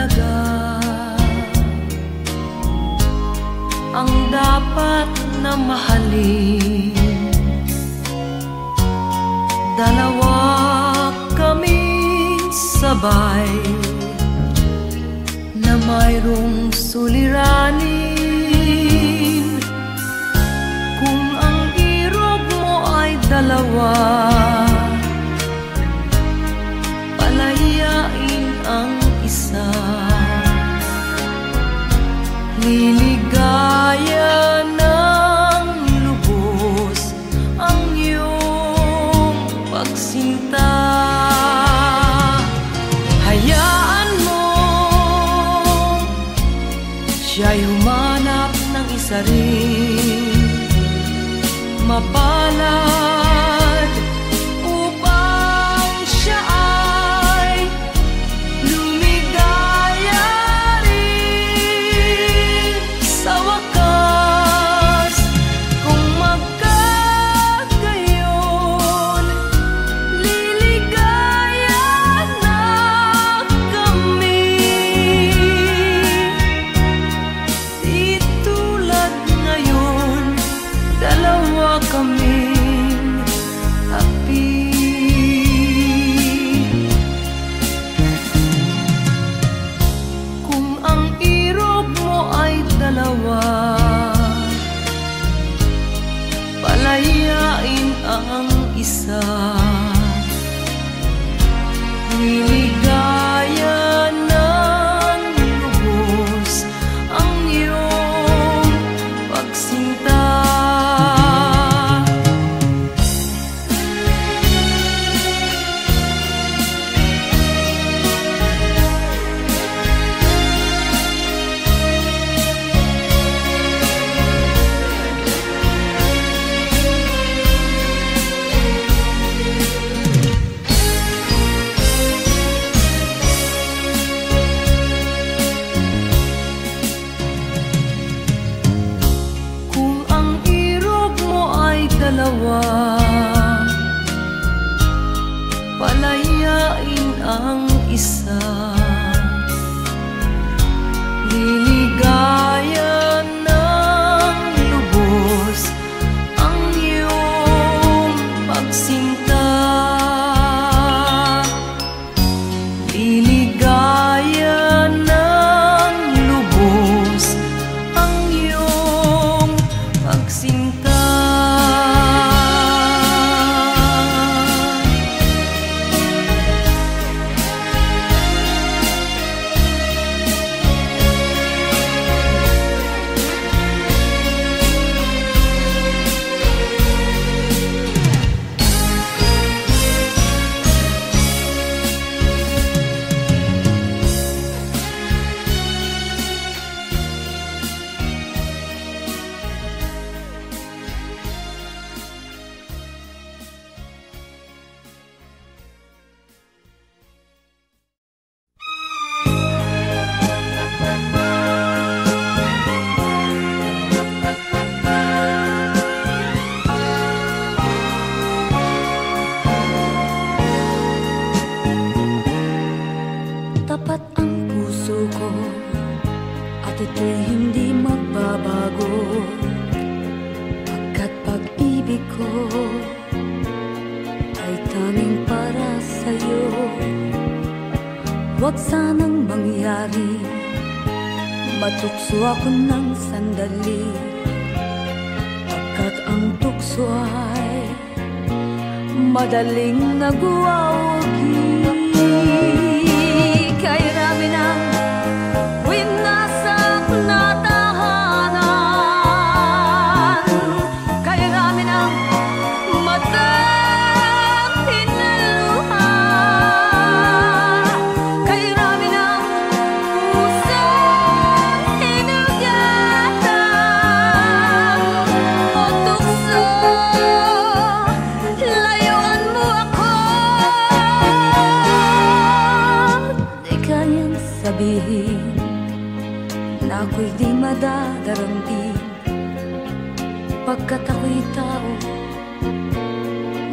talaga ang dapat na mahalin. Dalawa kaming sabay na mayroong suliranin. Kung ang irog mo ay dalawa, palayain ang isa. Liligaya ng lubos ang iyong pagsinta. Hayaan mo siya'y humanap ng isa rin mapalad upang siya ay lumigaya rin sa wakas. Kung magkagayon, liligaya na kami. Di tulad ngayon, dalawa kaming api. Kung ang irog mo ay dalawa, palayain ang isa. Liligaya ng lubos ang iyong pagsinta. Kung ang irog mo ay dalawa, palayain ang isa. Liligaya ng lubos ang iyong pagsinta. Liligaya ng lubos ang iyong pagsinta. Tapat ang puso ko at ito'y hindi magbabago, pagkat pag-ibig ko ay tanging para sa'yo. Huwag sanang mangyari matukso ako ng sandali, pagkat ang tukso ay madaling nagwawagi. Kay rami ng winasak na tahanan, kay rami ng matang hinaluha, kay rami ng pusang hinugatan. O tukso, layuan mo ako. Di kayang sabihin na ako'y di madadaramdin, pagkat ako'y tao,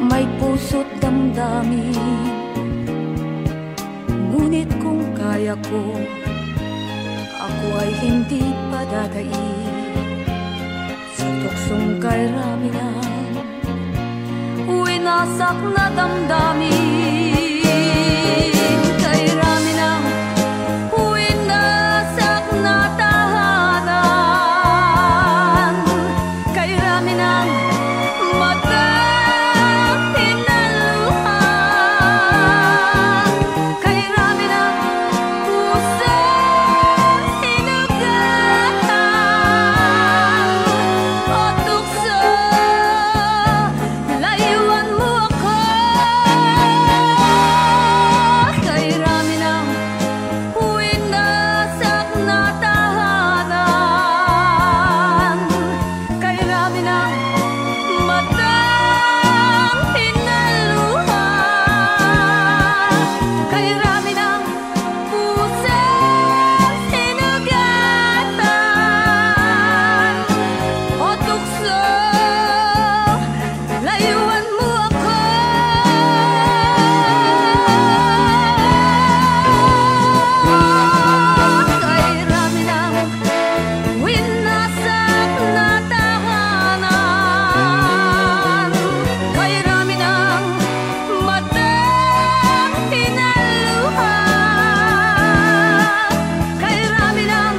may puso't damdamin. Ngunit kung kaya ko ako ay hindi padadaig sa tuksong kay Raminan, winasak na damdamin. Kay Raminan, winasak na tahanan. Kay Raminan, matang hinaluhan. Kay Raminan, puso hinugatan. O tukso, layuan mo ako. Kay Raminan, winasak na tahanan. Kay Raminan, matang hinaluhan. Kay Raminan, puso hinugatan. O tukso, layuan mo ako. Kay Raminan, winasak na tahanan. Kay Raminan, matang hinaluhan. Kay Raminan,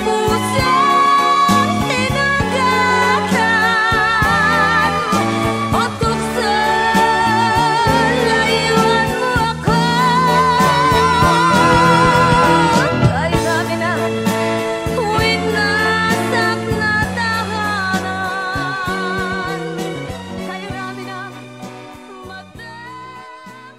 puso hinugatan. O tukso, layuan mo ako. Kay Raminan, winasak na tahanan. Kay Raminan, matang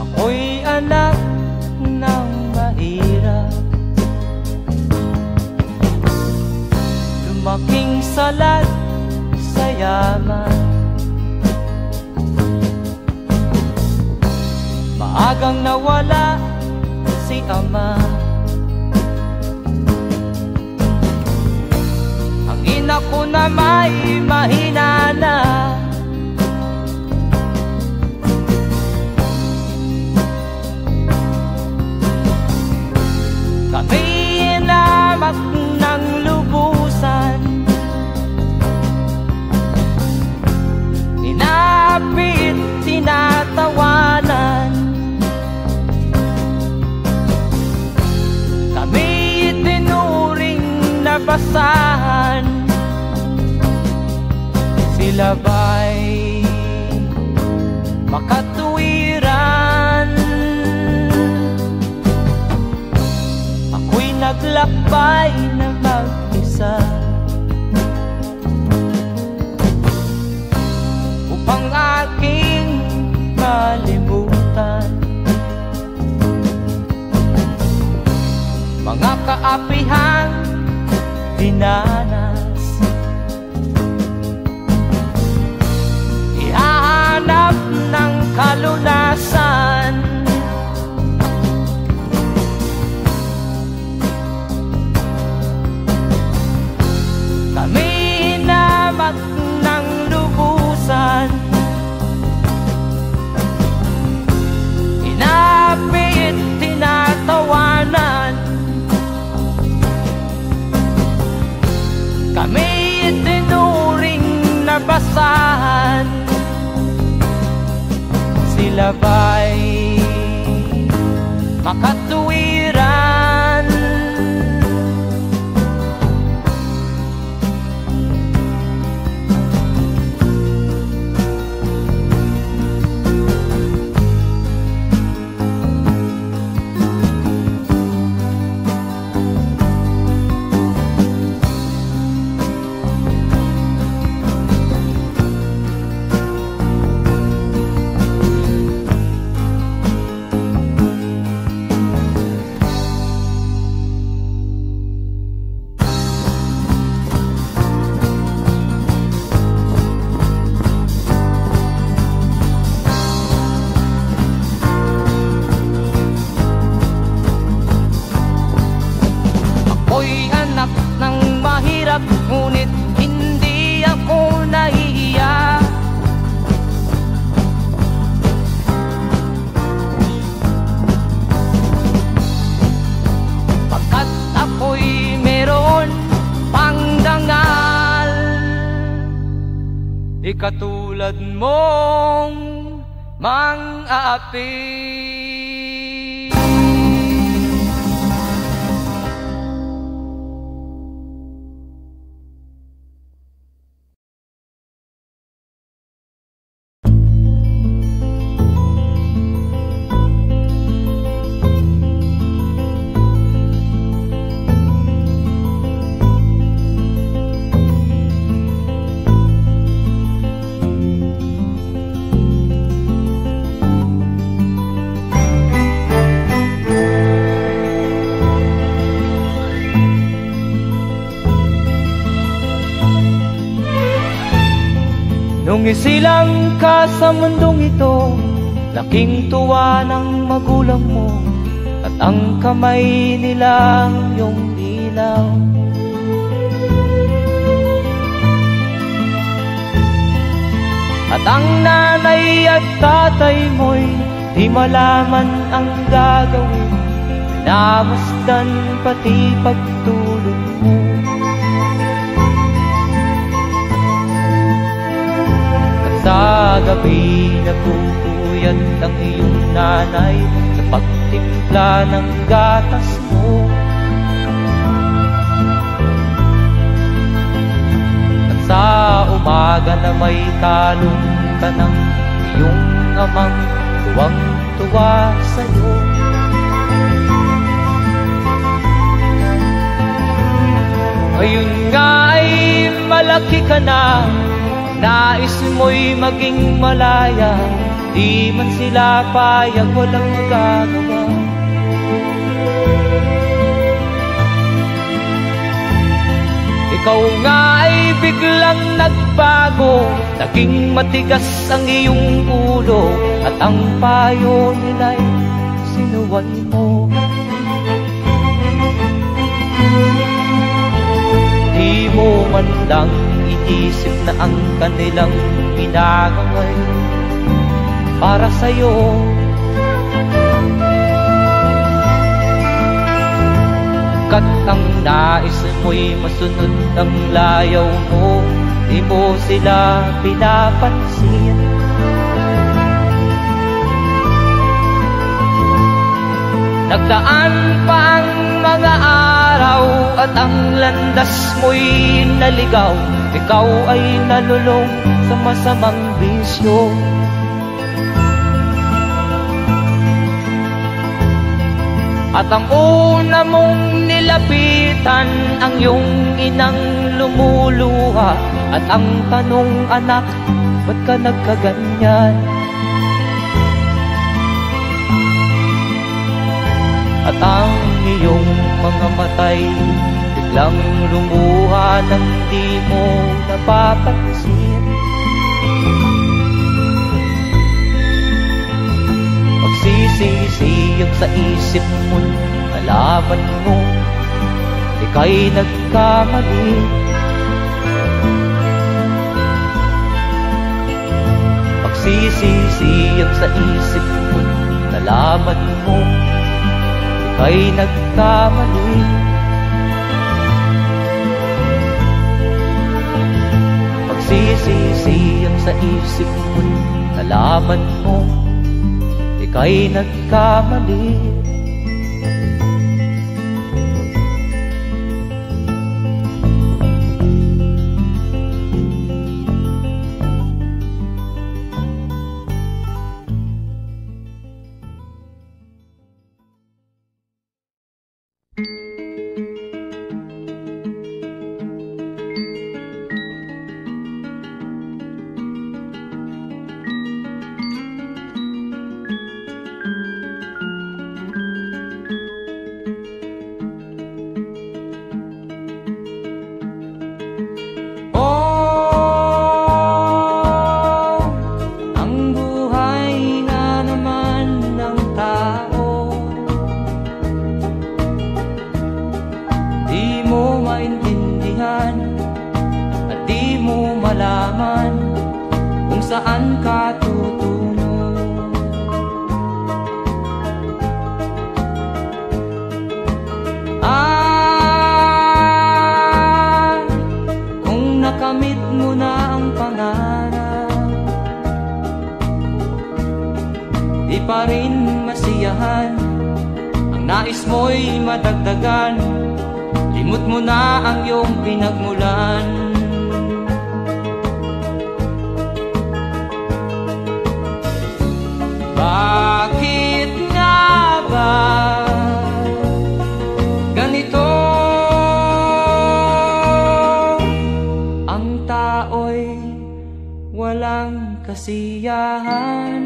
Ako'y anak ng mahirap, lumaking salat sa yaman. Maagang nawala si ama, ang ina ko na may mahina na. Kami inamak ng lubusan, inapit, tinatawanan. Kami itinuring na basahan, sila ba'y makatuwiran? Ako'y naglakbay na mag-isa upang aking malimutan mga kaapihang dinanas. Ihahanap ng kalunasan, kami inamak ng lubusan, inapit, tinatawanan. Kami itinuring na basahan, sila ba'y makatuwiran? Ako'y anak ng mahirap, ngunit hindi ako nahihiya. Pagkat ako'y meron pang dangal, di katulad mong mang-aapi. Nung isilang ka sa mundong ito, laking tuwa ng magulang mo, at ang kamay nila yung ilaw. At ang nanay at tatay mo'y di malaman ang gagawin, namasdan pati pagtulog mo. Sa gabi nagpupuyat ang iyong nanay sa pagtimpla ng gatas mo. At sa umaga na may kalong ka ng iyong amang tuwang-tuwa sa'yo. Ngayon nga ay malaki ka na, nais mo'y maging malaya, di man sila payag, walang magagawa. Ikaw nga ay biglang nagbago, naging matigas ang iyong ulo, at ang payo nila'y sinuway mo. Di mo man lang iisip na ang kanilang ginagawa'y para sa'yo. Kat ang nais mo'y masunod ang layaw mo, di mo sila pinapansin. Nagdaan pa ang mga araw at ang landas mo'y naligaw, ikaw ay nalulong sa masamang bisyo. At ang una mong nilapitan ang iyong inang lumuluha, at ang tanong, anak, ba't ka nagkaganyan? At ang iyong mga matay biglang lumuha nang di mo napapansin. Magsisisiyag sa isip mo, nalaman mo ika'y nagkamali. Magsisisiyag sa isip mo, nalaman mo ika'y nagkamali. Magsisisiyag sa isip mo, nalaman mo ika'y nagkamali. saan ka tutungo. Kung nakamit mo na ang pangarap, di pa rin masiyahan, ang nais mo'y madagdagan, limot mo na ang iyong pinagmulan. Bakit nga ba ganito? Ang tao'y walang kasiyahan.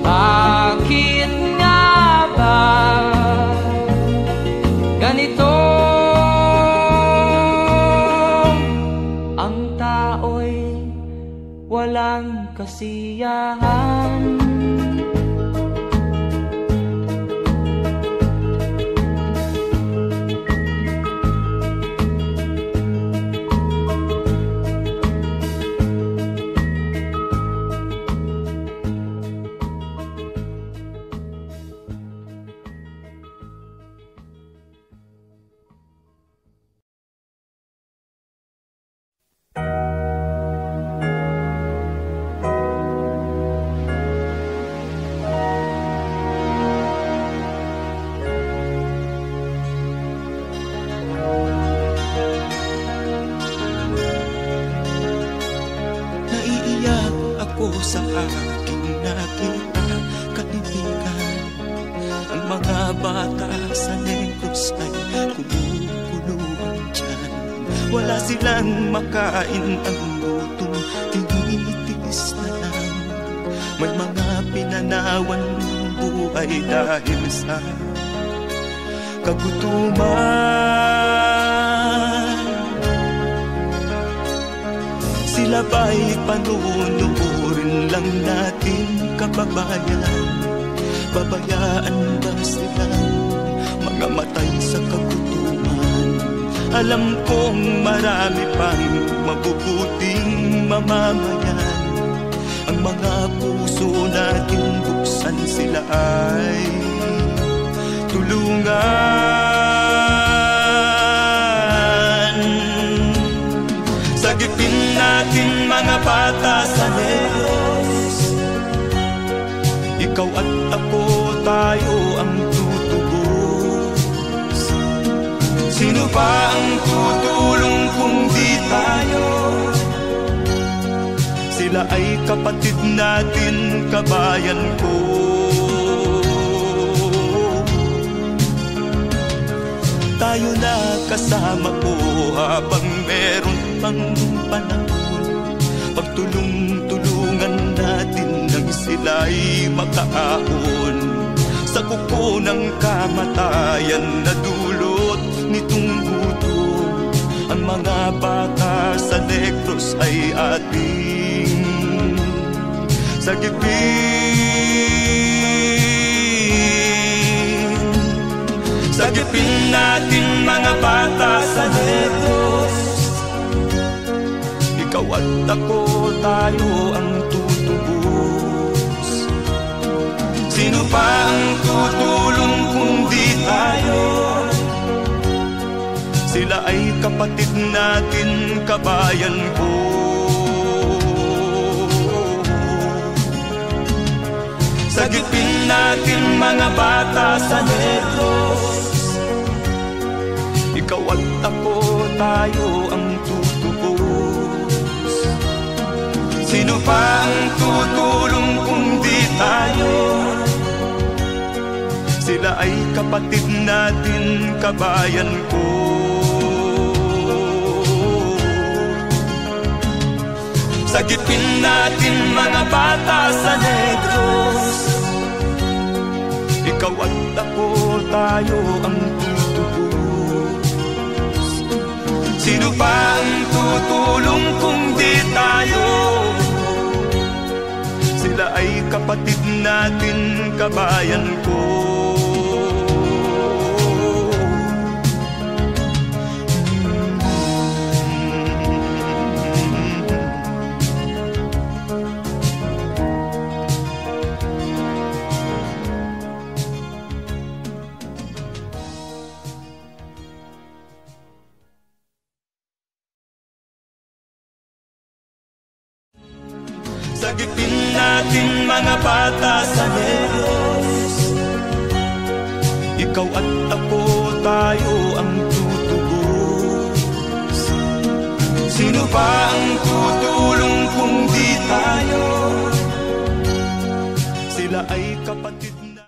Bakit nga ba ganito? Ang tao'y walang kasiyahan. Sa aking nakita, kaibigan, ang mga bata sa Negros ay kumukuluhan dyan. Wala silang makain, ang gutom tinitiis na lang. May mga pinanawan ng buhay dahil sa kagutuman. Sila ba'y panunurin lang natin, kababayan? Babayaan ba silang mga matay sa kagutuman? Alam kong marami pang mabubuting mamamayan. Ang mga puso natin buksan, sila ay tulungan. Sagipin natin mga bata sa Negros, ikaw at ako, tayo ang tutubos. Sino ba ang tutulong kung di tayo? Sila ay kapatid natin, kabayan ko. Tayo na kasama ko habang meron pang panahon. Pagtulong-tulungan natin nang sila'y makaahon sa kuko ng kamatayan na dulot nitong gutom. Ang mga bata sa Negros ay ating sagipin. Sagipin natin mga bata sa Negros, ikaw at ako, tayo ang tutubos. Sino pa ang tutulong kung di tayo? sila ay kapatid natin, kabayan ko. Sagipin natin mga bata sa Negros, ikaw at ako, tayo ang tutubos. Sino pa ang tutulong kung di tayo? Sila ay kapatid natin, kabayan ko. Sagipin natin mga bata sa Negros, ikaw at ako, tayo ang tutubos. Sino pa ang tutulong kung di tayo? Sila ay kapatid natin, kabayan ko. Sagipin natin mga bata sa Negros, ikaw at ako, tayo ang tutubos. Sino pa ang tutulong kung di tayo? Sila ay kapatid na.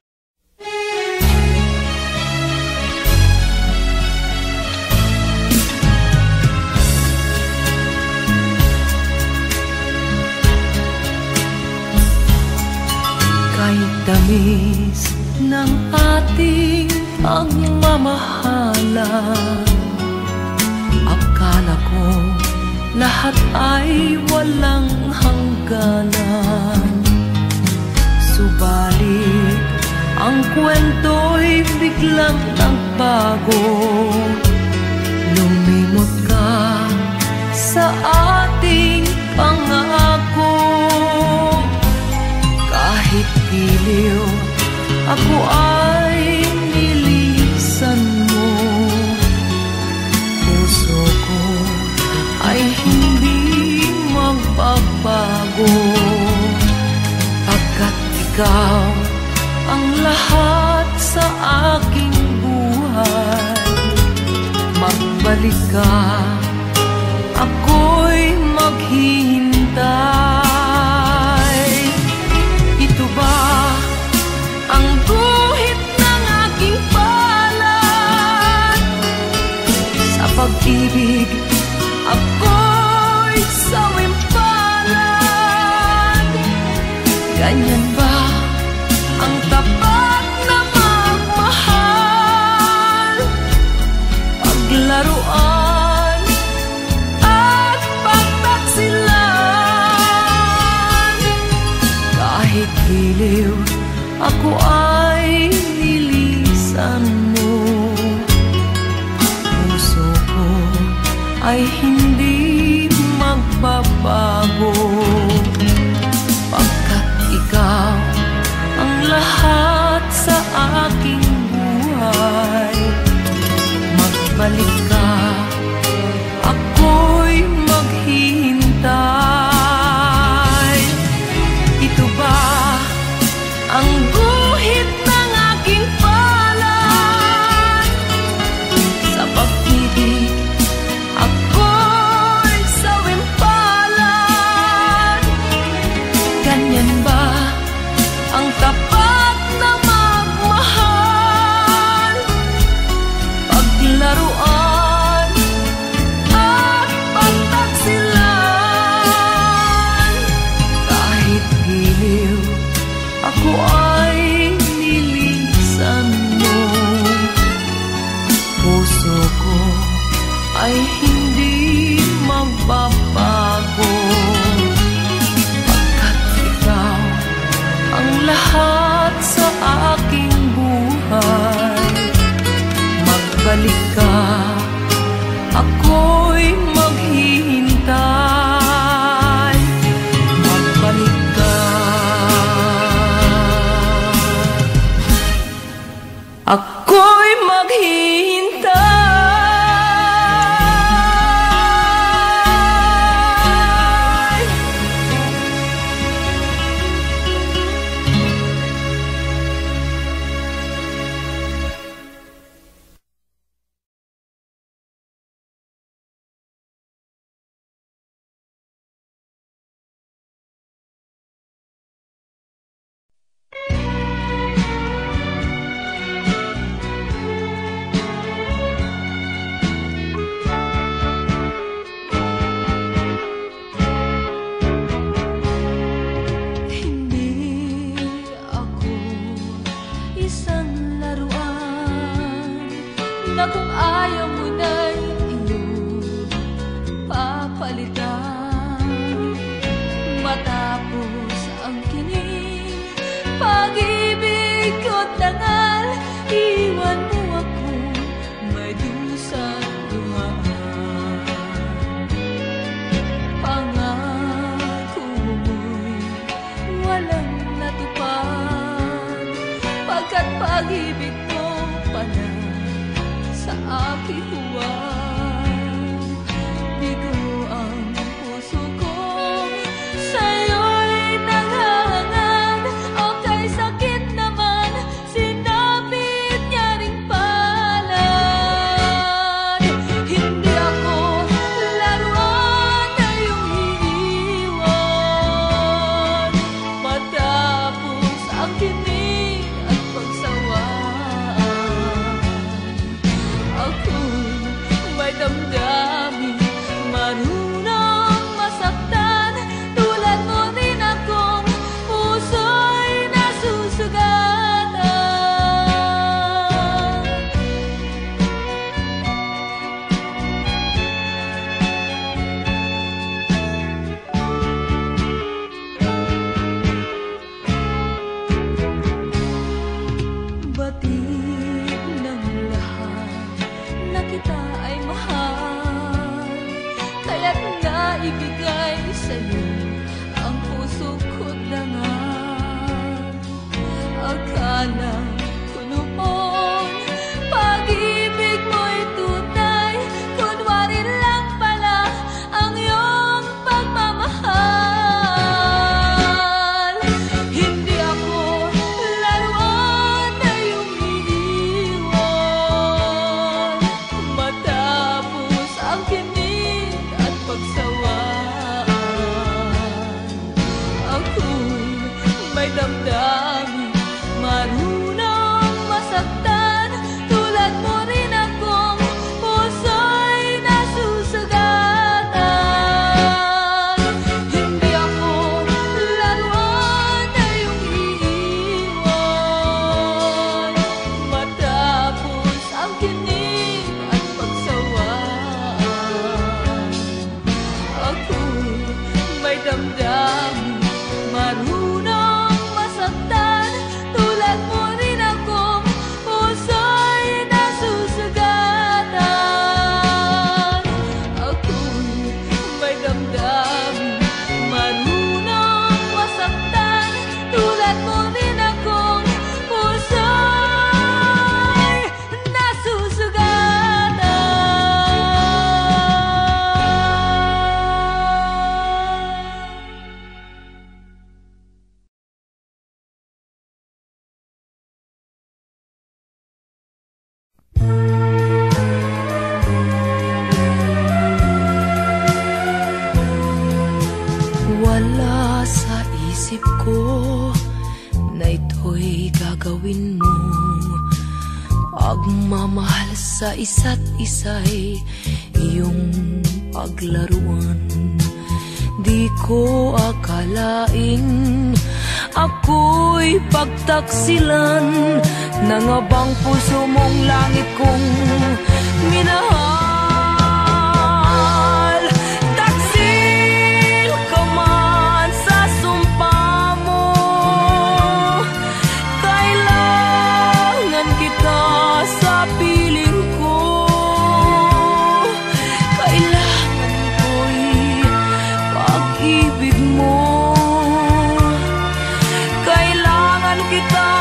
Kahit tamis ng ating pagmamahalan, akala ko lahat ay walang hangganan. Subalit ang kwento'y biglang nagbago. Lumimot ka sa ating pangako. Kahit giliw, ako ay nilisan mo. Puso ko ay hindi magbabago, pagkat ikaw ang lahat sa aking buhay. Magbalik ka, ako'y maghihintay. Ang guhit ng aking palad, sa pag-ibig ako'y sawimpalad. Ganyan ba ang tapat na magmahal? Paglaruan at pagtaksilan. Kahit giliw, ako ay nilisan mo. Puso ko ay hindi magbabago, pagkat ikaw ang lahat sa aking buhay. Magbalik ka, ako'y maghihintay. Ito ba ang guhit ng aking palad? Sa pag-ibig ako'y sawimpalad. pag-ibig ko pala sa aking huwag. Bigo ang puso ko sa'yo'y naghahangad. O kay sakit naman, sinapit niya ring palad. Hindi ako laruan na iyong iiwan, matapos ang kinig at pagsawaan. Ako'y may damdamin, marunong masaktan. Tulad mo rin akong puso'y nasusugatan. Batid ng lahat na kita ay mahal, kaya't naibigay sa'yo ang puso ko't dangal. Akala ko noon pag-ibig mo'y tunay, kunwari lang pala ang iyong pagmamahal. Hindi ako laruan na iyong iiwan, matapos ang kinig at pagsawaan. Ako'y may damdamin, marunong masaktan. Tulad mo rin akong puso'y nasusugatan. Hindi ako laruan na iyong iiwan, matapos ang kinig at pagsawaan. Ako'y may damdamin, marunong masaktan. Tulad mo rin akong puso'y nasusugatan. Ako'y may damdamin, marunong masaktan. Tulad mo rin akong puso'y nasusugatan. Wala sa isip ko na ito'y gagawin mo. Pagmamahal sa isa't isa'y iyong paglaruan. Di ko akalaing ako'y pagtaksilan ng abang puso mong langit kong minahal. Taksil ka man sa sumpa mo, kailangan kita sa piling ko. Kailangan ko'y pag-ibig mo, kailangan kita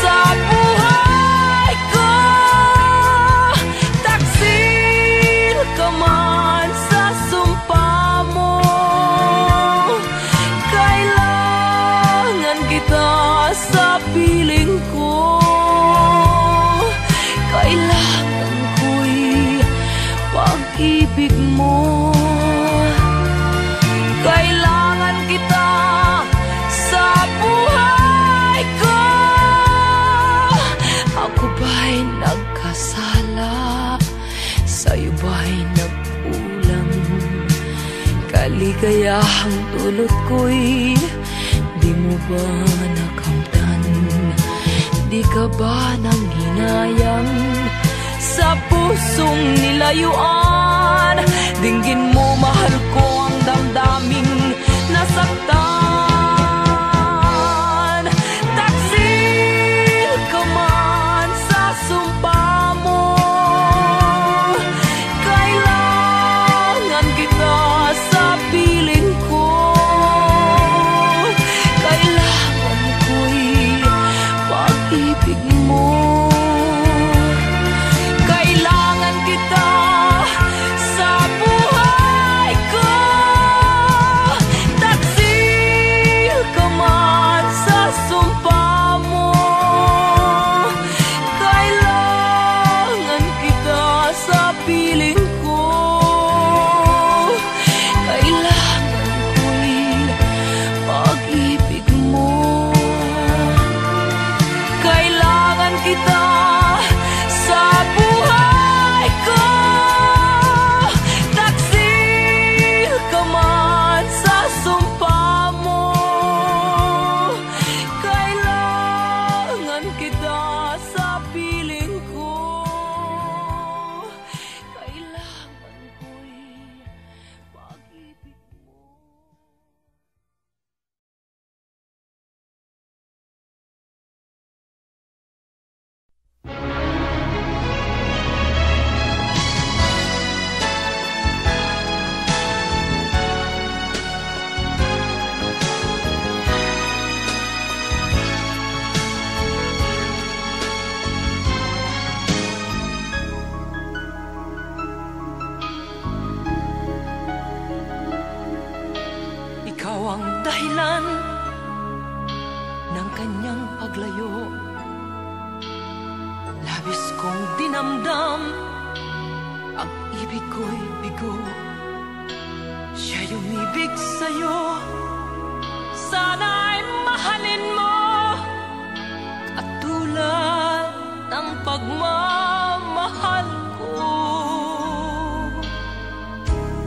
sa buhay ko. Taksil ka man sa sumpa mo, kailangan kita sa piling ko. Kailangan ko'y pag-ibig mo, kailangan kita sa buhay ko. Ako ba'y nagkasala? Sa'yo ba'y nagkulang? Kaligayahang dulot ko'y di mo ba nakamtan? Di ka ba nanghinayang sa pusong nilayuan? Dinggin mo, mahal ko, ang damdaming nasaktan. Taksil ka man sa sumpa mo, kailangan kita sa piling ko. Kailangan ko'y pag-ibig mo, ikaw ang dahilan ng kanyang paglayo. Labis kong dinamdam, ang ibig ko'y bigo. Siya'y umibig sa'yo, sana'y mahalin mo, katulad ng pagmamahal ko.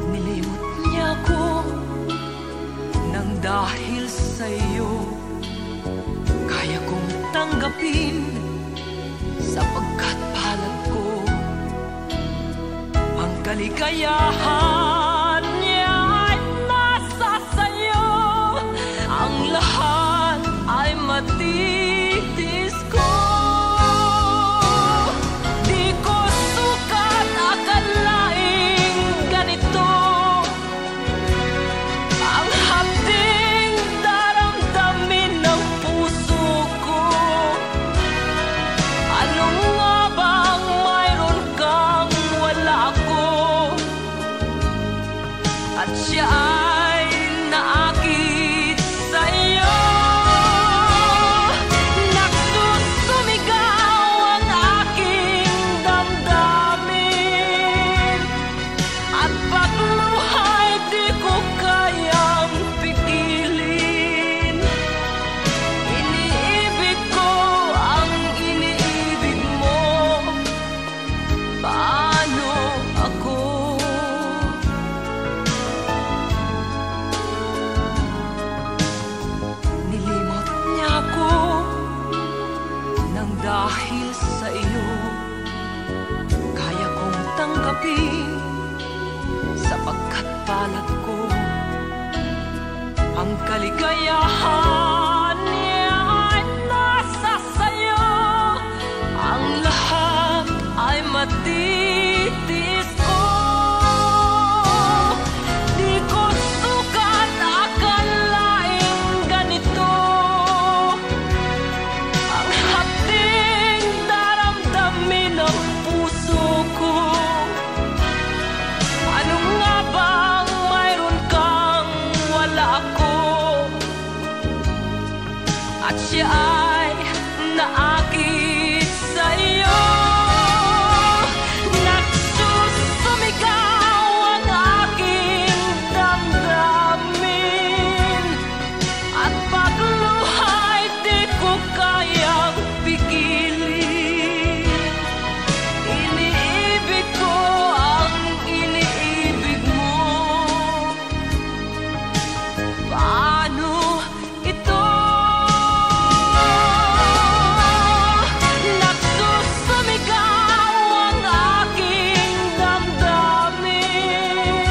Nilimot niya ko nang dahil sa'yo, kaya kong tanggapin sapagkat palad ko ang kaligayahan niya ay nasa sayo. Ang lahat ay matitis ko. Di ko sukat akalaing ganito ang hapding daramdamin ng puso ko. Ano nga bang mayroon kang wala ako, at siya ay naakit sa'yo. Nagsusumigaw ang aking damdamin, at pagluhay di ko kayang pigilin. Iniibig ko ang iniibig mo, paano ako? Nilimot niya ako nang dahil sa iyo, kaya kong tanggapin sapagkat palad ko ang kaligayahan niya ay nasa sayo. Ang lahat ay matitis ko. Di ko sukat akalaing ganito ang hapding daramdamin ng puso ko. Ano nga bang mayroon kang wala ako, at siya ay naakit sa'yo. Nagsusumigaw ang aking damdamin, at pagluhay di ko kayang pigilin. Iniibig ko ang iniibig mo, paano ito? Nagsusumigaw ang aking damdamin,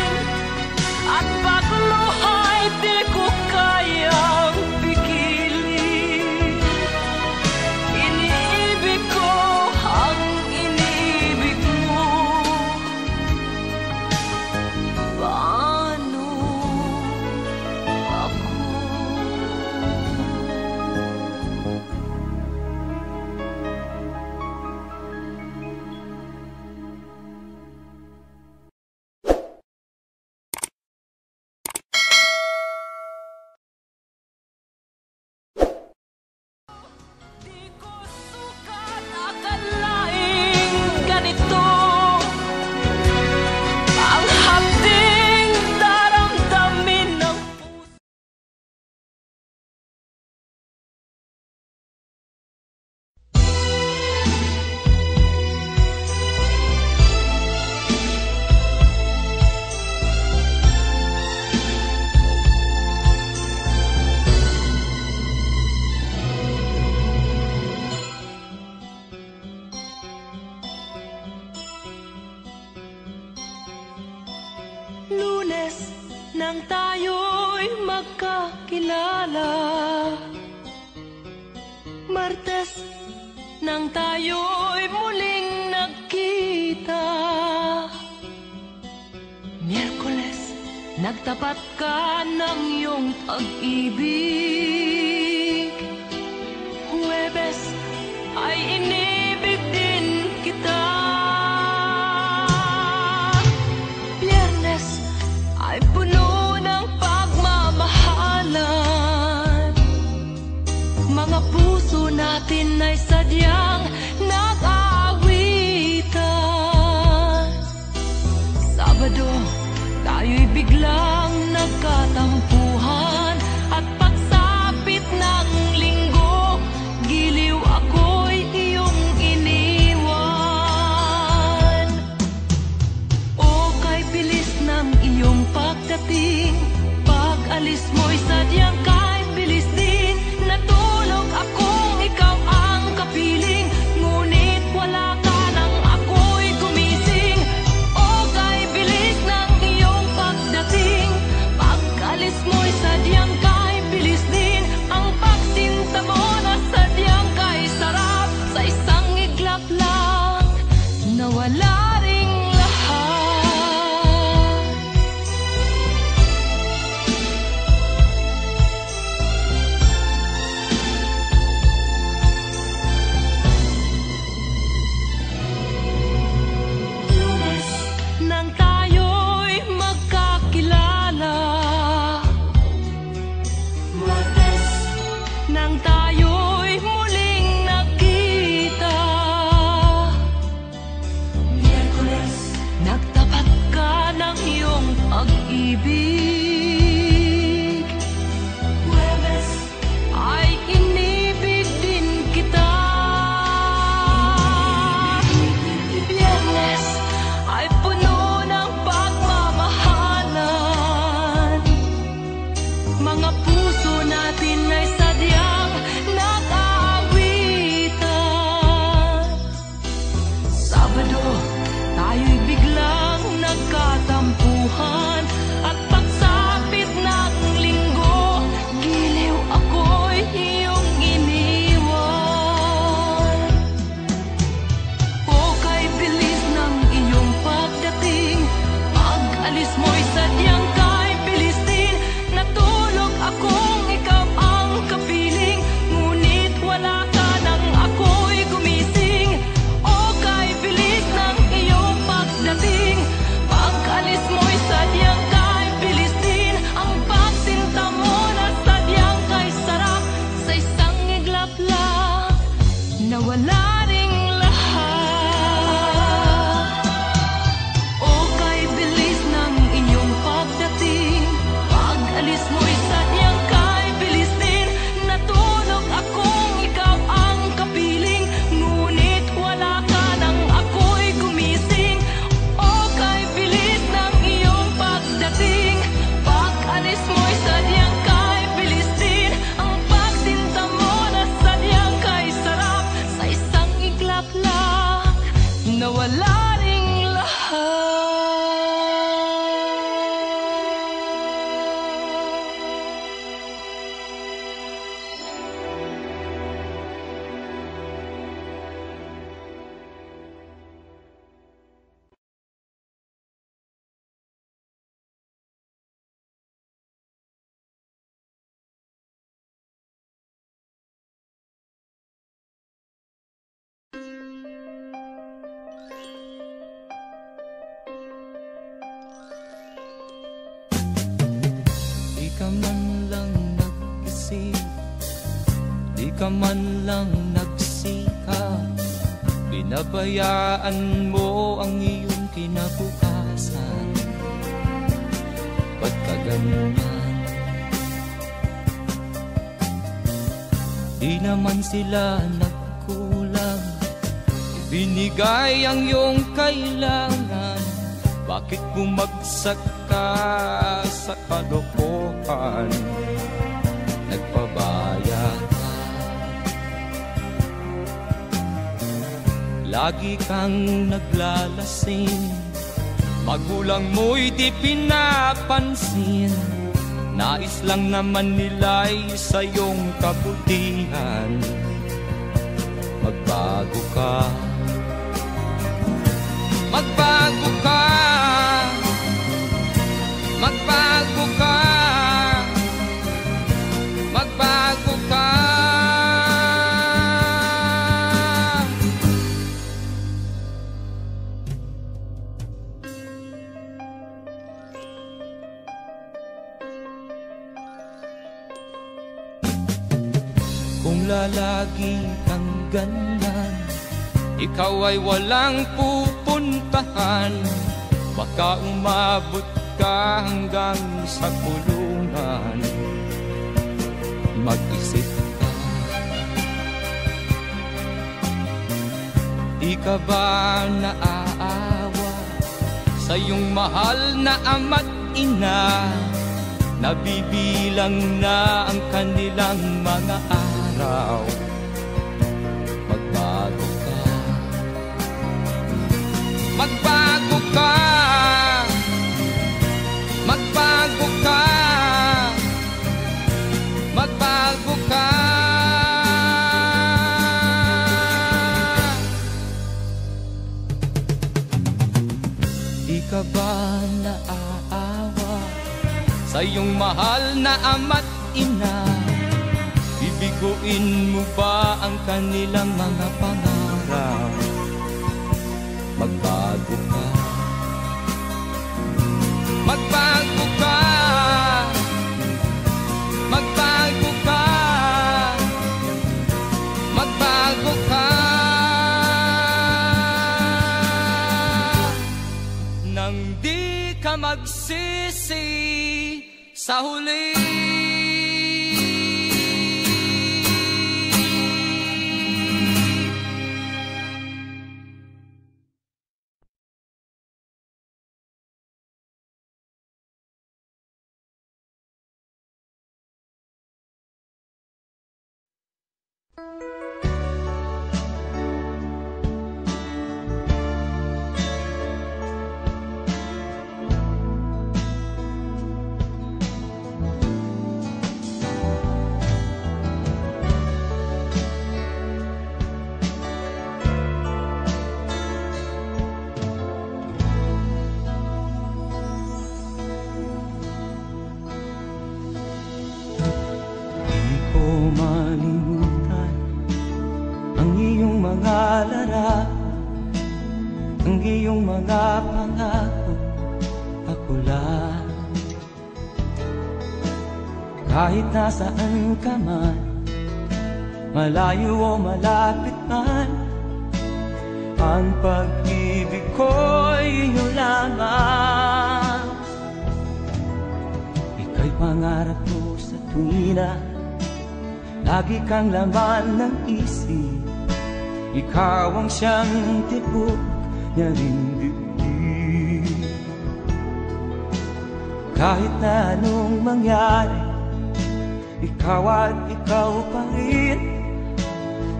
at pagluhay di ko kayang pigilin. Iniibig ko ang iniibig mo, paano ako? Di ko sukat akalaing ganito ang hapding daramdamin ng puso. Lunes nang tayo'y magkakilala, Martes nang tayo'y muling nagkita, Miyerkules nagtapat ka ng iyong pag-ibig, Huwebes ay inibig din kita, Biyernes ay puno ng pagmamahal, sadyang nag-aawitan. Sabado, tayo'y biglang nagkatampuhan, at pagsapit ng linggo, giliw ako'y iyong iniwan. O kay bilis ng iyong pagdating, pag-alis mo'y sadyang kay bilis din. Natulog akong ikaw ang kapiling, ngunit wala ka nang ako'y gumising. O kay bilis ng iyong pagdating, pag-alis mo'y sadyang kay bilis din. Ang pagsinta mo na sadyang kay sarap, sa isang iglap lang nawala ring lahat. Nang tayo'y magkakilala, nang tayo'y muling nakita, nagtapat ka ng iyong pag-ibig, ay inibig din kita. Biyernes ay puno ng pagmamahalan, mga puso natin ay sadyang nag-aawitan. Sabado, tayo'y biglang nagkatampuhan, at pagsapit ng linggo, giliw ako'y iyong iniwan. O kay bilis ng iyong pagdating, pag-alis mo'y sadyang kay bilis din. Natulog akong ikaw ang kapiling, ngunit wala ka nang ako'y gumising. O kay bilis ng iyong pagdating, pag-alis mo'y sadyang kay bilis din. Ang pagsinta mo na sadyang kay sarap, sa isang iglap lang nawala ring lahat. O kay bilis ng iyong pagdating, pag-alis mo'y sadyang kay bilis din. Natulog akong ikaw ang kapiling, ngunit wala ka nang ako'y gumising. O kay bilis ng iyong pagdating, pag-alis mo'y sadyang kay bilis din. Ang pagsinta mo na sadyang kay sarap, sa isang iglap lang nawala ring lahat. Di ka man lang nag-isip, di ka man lang nagsikap, pinabayaan mo ang iyong kinabukasan. Ba't ka ganyan? Di naman sila nagkulang, ibinigay ang iyong kailangan. Bakit bumagsak ka sa kalokohan? Nagpabaya ka, lagi kang naglalasing, magulang mo'y di pinapansin. Nais lang naman nila'y sa iyong kabutihan. Magbago ka, magbago ka, magbago ka, magbago ka. Kung lalagi kang ganyan, ikaw ay walang pupuntahan. Baka umabot ka hanggang sa kulungan. Mag-isip ka, di ka ba naaawa sa iyong mahal na ama't ina? Nabibilang na ang kanilang mga araw. Magbago ka, magbago ka, magbago ka, magbago ka. Di ka ba naaawa sa iyong mahal na ama't ina? Bibiguin mo ba ang kanilang mga pangarap? Magbago ka, magbago ka, magbago ka, magbago ka. Nang di ka magsisi sa huli. Malimutan ang iyong mga larap, ang iyong mga pangako, ako lang. Kahit nasaan ka man, malayo o malapit man, ang pag-ibig ko'y iyo lamang. Ika'y pangarap ko sa tuwina, lagi kang laman ng isip. Ikaw ang siyang tibok niya rin dibdib. Kahit na anong mangyari, ikaw at ikaw pa rin.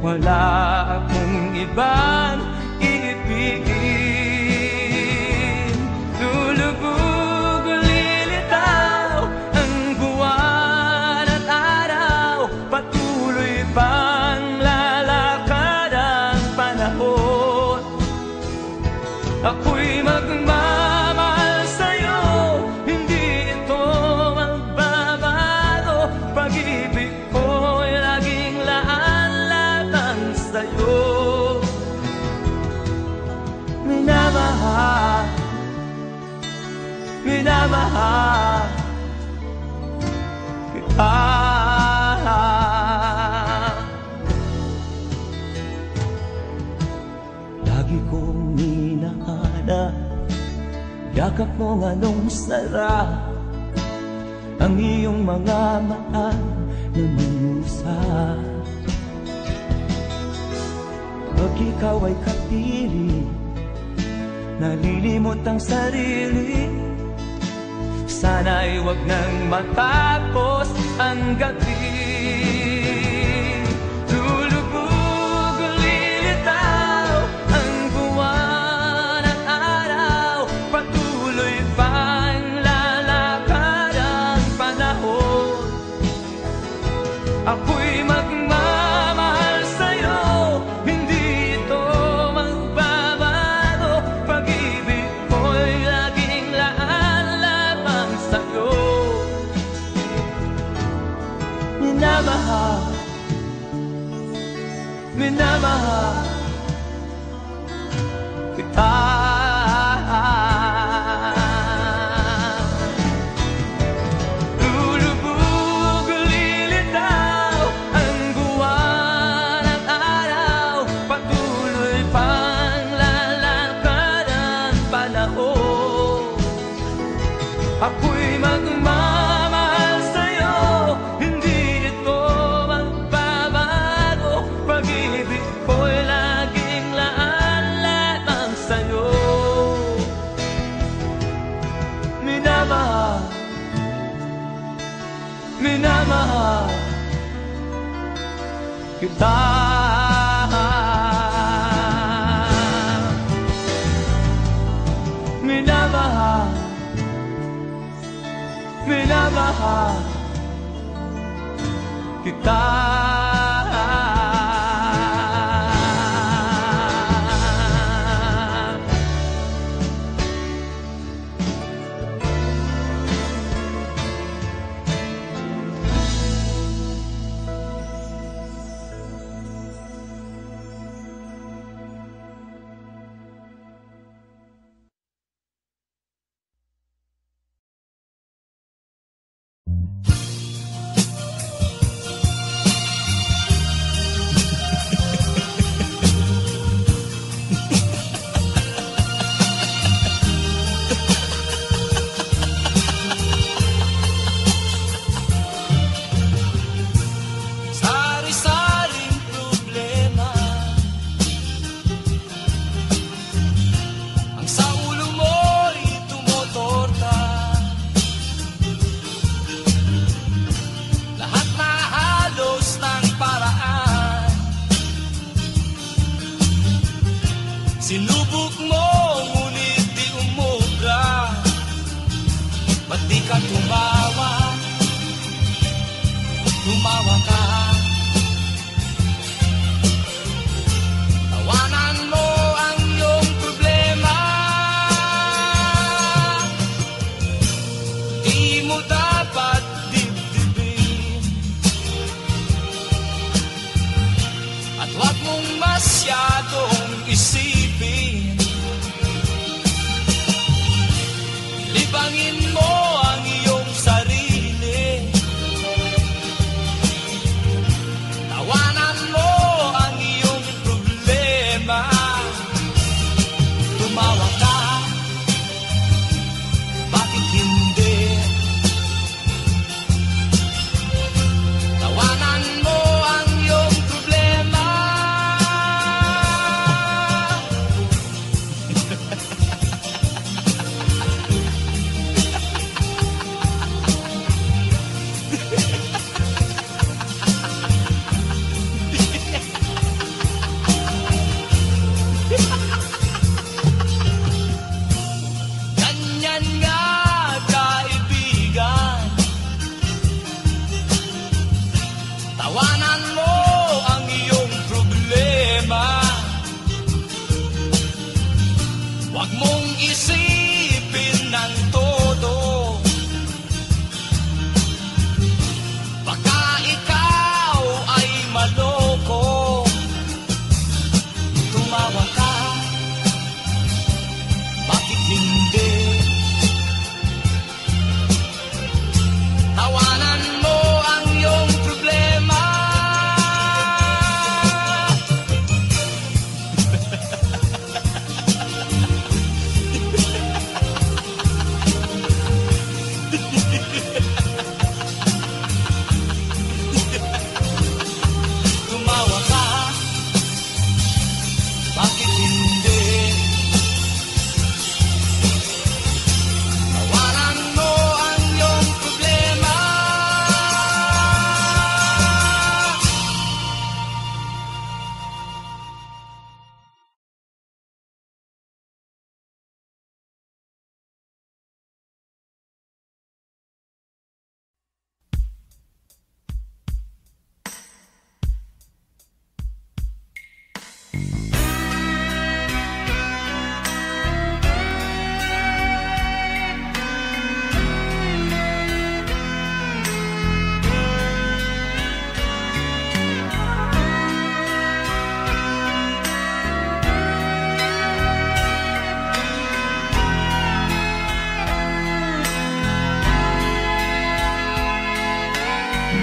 Wala akong ibang iibigin. Lulubog o lilitaw ang buwan at araw, patuloy pang lalakad ang panahon. Ako'y magmamahal sa'yo, hindi ito magbabago. Pag-ibig ko'y laging laan-latang sa'yo. Minamahal, minamahal kita. Lagi kong hinahanap yakap mong anong sarap, ang iyong mga mata na manusa. Pag ikaw ay kapiling, nalilimot ang sarili. Sana'y wag nang matapos ang gabi. Lulubog o lilitaw ang buwan at araw, patuloy pang lalakad ang panahon. Ako'y magmamahal sa'yo, hindi ito magbabago. Pag-ibig ko'y laging laan lamang sa'yo. Minamahal, minamahal kita. Lulubog o lilitaw ang buwan Minamahal kita. Minamahal, minamahal kita. Sinubok mo, ngunit di umubra. Ba't di ka tumawa? Tumawa ka. Tawanan mo ang iyong problema. Di mo dapat dibdibin. At huwag mong masyadong isipin. Libangin mo ang iyong sarili. Tawanan mo ang iyong problema. Tumawa ka, bakit hindi? Tawanan mo ang iyong problema. Ganyan nga, kaibigan. Tawanan mo ang iyong problema. Huwag mong isipin ng todo. Baka ikaw ay maloko. Tumawa ka, bakit hindi? Tawanan mo ang iyong problema. Tumawa ka, bakit hindi? Tawanan mo ang iyong problema.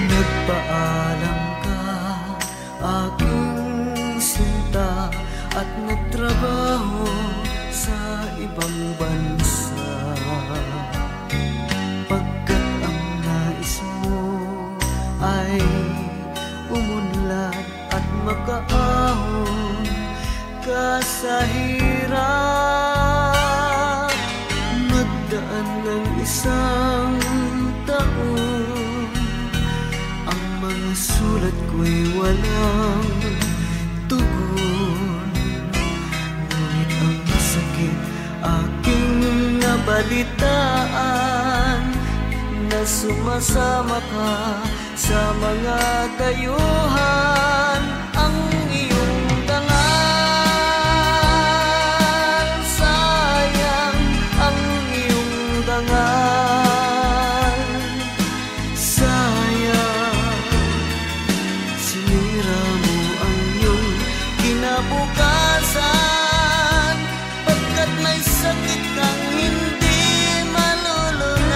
Nagpaalam ka, aking sinta, at nagtrabaho sa ibang bansa. Pagkat ang nais mo ay umunlad at makaahon ka sa hirap. Nagdaan ng isang taon, sulat ko'y walang tugon. Ngunit ang sakit aking nabalitaan, na sumasama ka sa mga dayuhan. Ang iyong dangal, sayang ang iyong dangal. Sayang, sinira mo ang iyong kinabukasan, pagkat may sakit kang hindi malulunasan.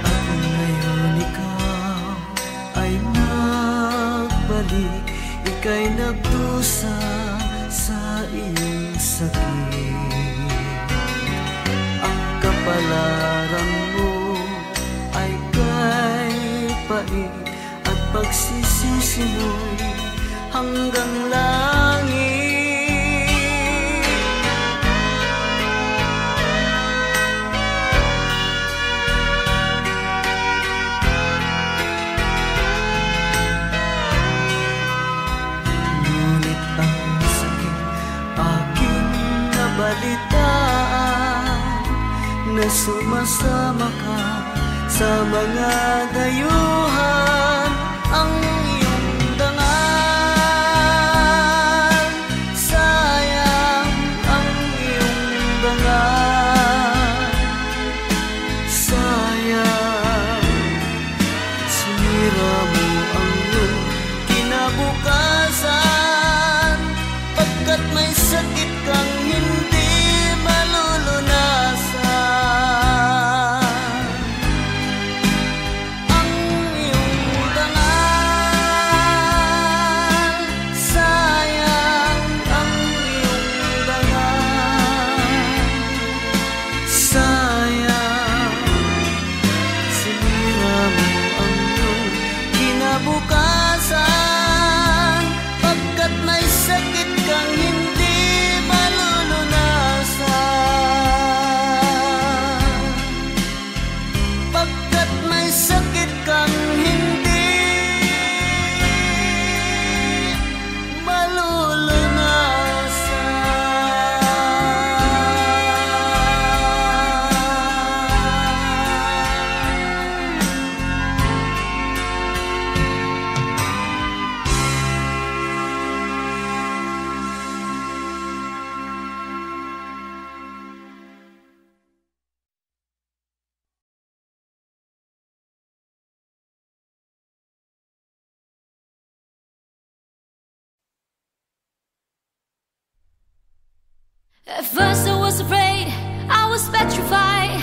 At ngayon ikaw ay nagbalik, ika'y nagdusa sa iyong sakit. Ang kapalaran mo ay kay pait, at pagsisisi mo'y hanggang langit. Ngunit ang sakit aking nabalitaan, na sumasama ka sa mga dayuhan. Ang iyong dangal, sayang ang iyong dangal. Sayang, sinira mo ang iyong kinabukasan, pagkat may sakit kang hindi malulunasan. Ang iyong dangal, sayang ang iyong dangal. Sayang, sinira mo ang iyong kinabukasan, pagkat may sakit kang hindi malulunasan. Pagkat may sakit kang hindi At first I was afraid, I was petrified,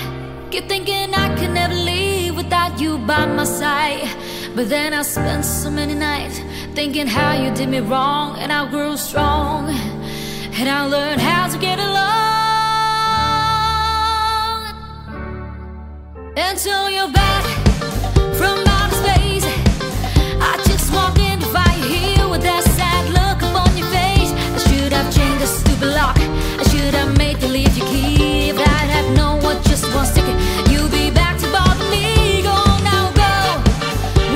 kept thinking I could never leave without you by my side. But then I spent so many nights thinking how you did me wrong, and I grew strong, and I learned how to get along. Until you're back from outer space, I just walked in to find you here with that sad look upon your face. I should have changed the stupid lock, I should have made you leave your key. If I'd have known what just one second you'll be back to bother me. Go now, go,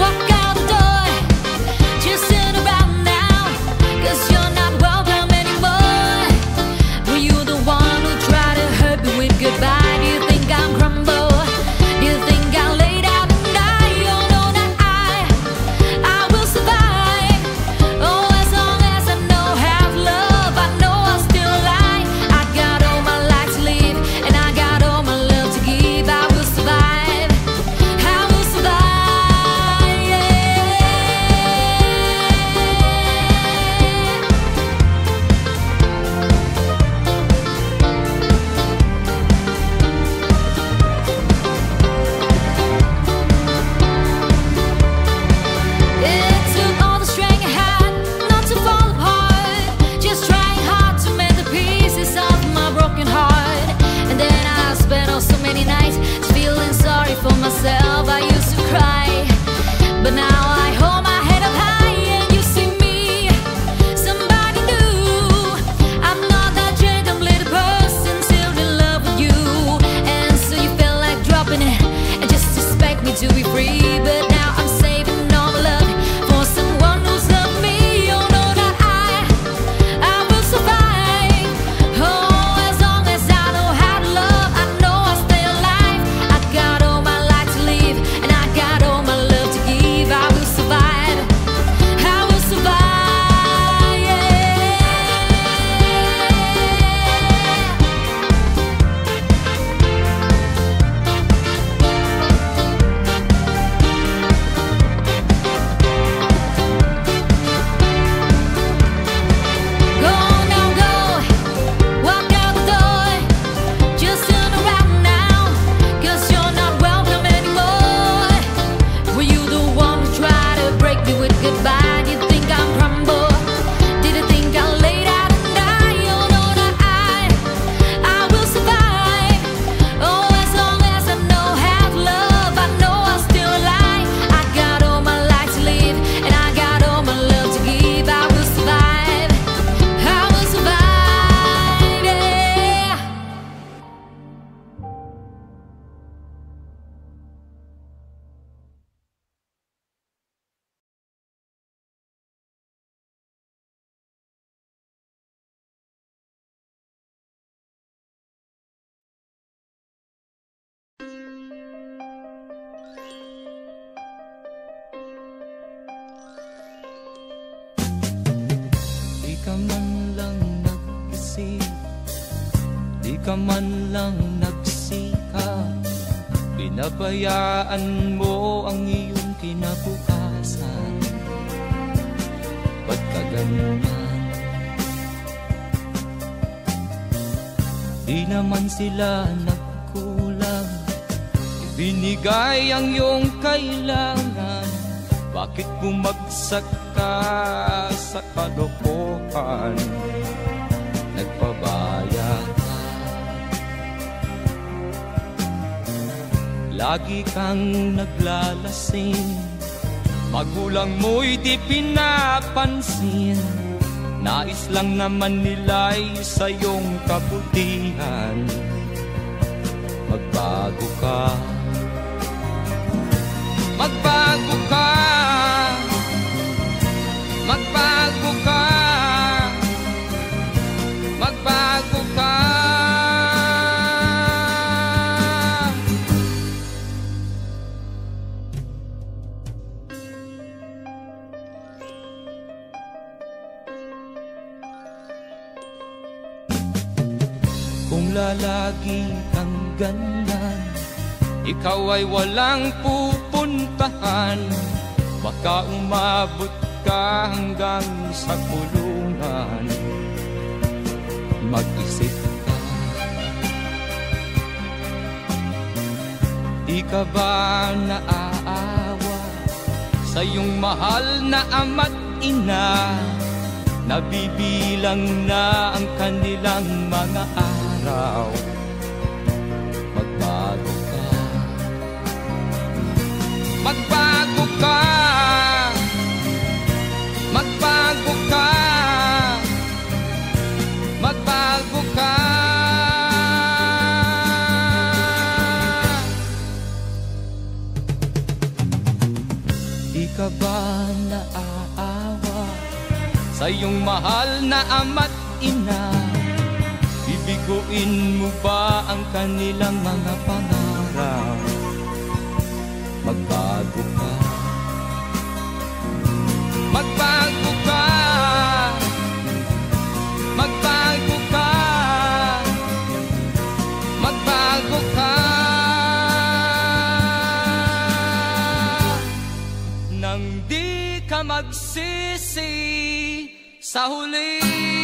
walk out the door, just turn around now, 'cause you're not welcome anymore. Were you the one who tried to hurt me with goodbye? Do you think I'm crumble? Do you think I'll lay down and die on ka man lang nagsikap, pinabayaan mo ang iyong kinabukasan. Ba't ka ganyan? Di naman sila nagkulang, ibinigay ang iyong kailangan. Bakit bumagsak ka sa kalokohan? Nagpabaya ka, lagi kang naglalasing, magulang mo'y di pinapansin. Nais lang naman nila'y sa iyong kabutihan. Magbago ka, magbago ka, magbago ka, magbago ka. Kung lalagi kang ganyan, ikaw ay walang pupuntahan. Baka umabot ka hanggang sa kulungan. Mag-isip ka, di ka ba naaawa sa iyong mahal na ama't ina? Nabibilang na ang kanilang mga araw. Magbago ka, magbago ka, magbago ka, magbago ka. Di ka ba naaawa sa iyong mahal na ama't ina? Bibiguin mo ba ang kanilang mga pangarap? Magbago ka, magbago ka, magbago ka, magbago ka. Nang di ka magsisi sa huli.